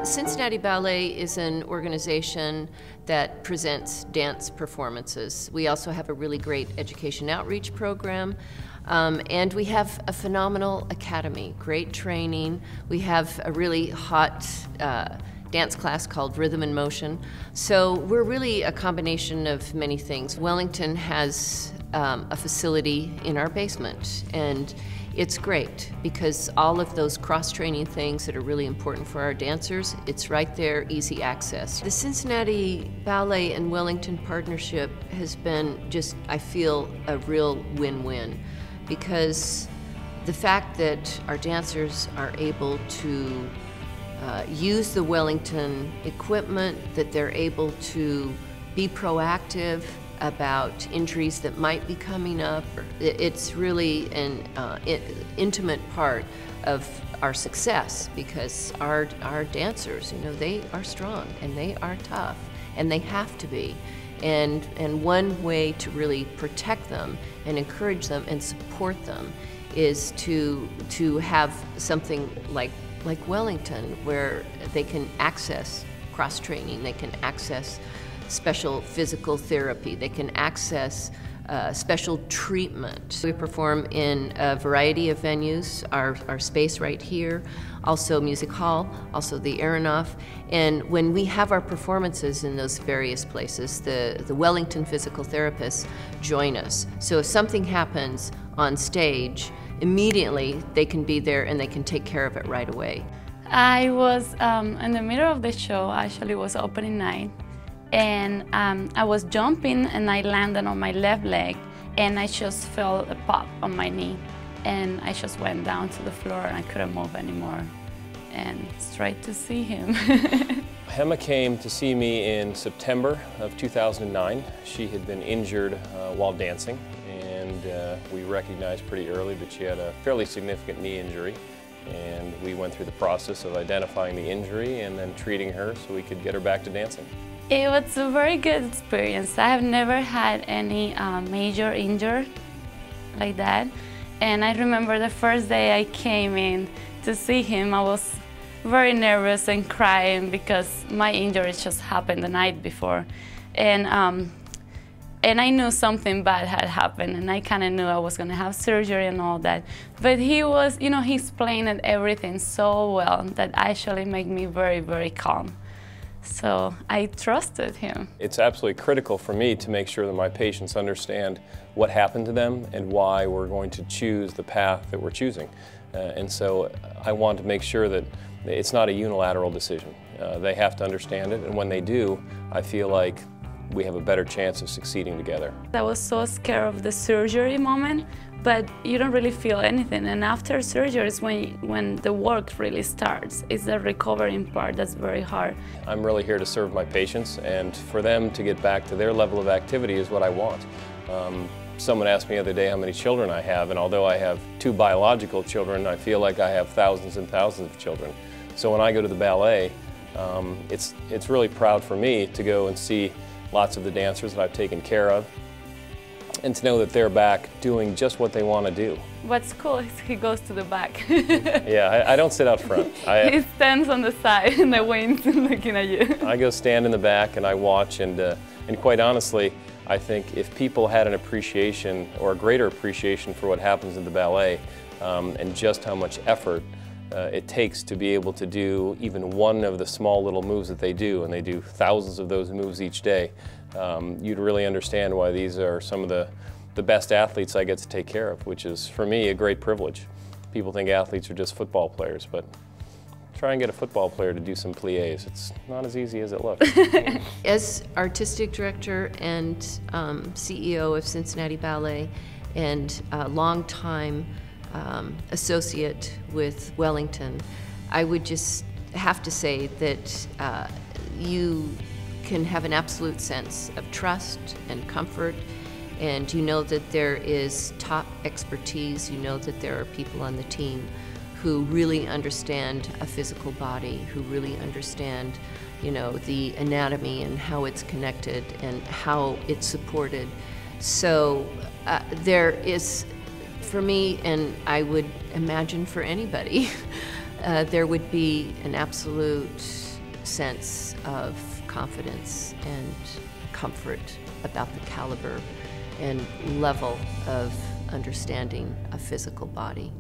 Cincinnati Ballet is an organization that presents dance performances. We also have a really great education outreach program, and we have a phenomenal academy, great training. We have a really hot dance class called Rhythm and Motion. So we're really a combination of many things. Wellington has a facility in our basement, and it's great because all of those cross-training things that are really important for our dancers, it's right there, easy access. The Cincinnati Ballet and Wellington partnership has been just, I feel, a real win-win, because the fact that our dancers are able to use the Wellington equipment, that they're able to be proactive about injuries that might be coming up. It's really an intimate part of our success, because our dancers, you know, they are strong and they are tough and they have to be. And one way to really protect them and encourage them and support them is to have something like Wellington, where they can access cross-training, they can access special physical therapy, they can access special treatment. We perform in a variety of venues, our space right here, also Music Hall, also the Aronoff, and when we have our performances in those various places, the Wellington physical therapists join us. So if something happens on stage, immediately they can be there and they can take care of it right away. I was in the middle of the show, actually it was opening night, and I was jumping and I landed on my left leg and I just felt a pop on my knee, and I just went down to the floor and I couldn't move anymore, and straight to see him. Emma came to see me in September of 2009. She had been injured while dancing, and we recognized pretty early that she had a fairly significant knee injury, and we went through the process of identifying the injury and then treating her so we could get her back to dancing. It was a very good experience. I have never had any major injury like that, and I remember the first day I came in to see him, I was very nervous and crying because my injury just happened the night before, and I knew something bad had happened, and I kind of knew I was going to have surgery and all that. But he was, you know, he explained everything so well that actually made me very, very calm. So I trusted him. It's absolutely critical for me to make sure that my patients understand what happened to them and why we're going to choose the path that we're choosing. And so I want to make sure that it's not a unilateral decision. They have to understand it, and when they do, I feel like we have a better chance of succeeding together. I was so scared of the surgery moment, but you don't really feel anything. And after surgery is when the work really starts. It's the recovering part that's very hard. I'm really here to serve my patients, and for them to get back to their level of activity is what I want. Someone asked me the other day how many children I have, and although I have 2 biological children, I feel like I have thousands and thousands of children. So when I go to the ballet, it's really proud for me to go and see lots of the dancers that I've taken care of, and to know that they're back doing just what they want to do. What's cool is he goes to the back. Yeah, I don't sit out front. He stands on the side in the wings looking at you. I go stand in the back and I watch, and quite honestly, I think if people had an appreciation, or a greater appreciation, for what happens in the ballet, and just how much effort it takes to be able to do even one of the small little moves that they do, and they do thousands of those moves each day, you'd really understand why these are some of the best athletes I get to take care of, which is, for me, a great privilege. People think athletes are just football players, but try and get a football player to do some pliés. It's not as easy as it looks. As artistic director and CEO of Cincinnati Ballet, and a long-time associate with Wellington, I would just have to say that you can have an absolute sense of trust and comfort, and you know that there is top expertise. You know that there are people on the team who really understand a physical body, who really understand, you know, the anatomy and how it's connected and how it's supported. So there is, for me, and I would imagine for anybody, there would be an absolute sense of confidence and comfort about the caliber and level of understanding a physical body.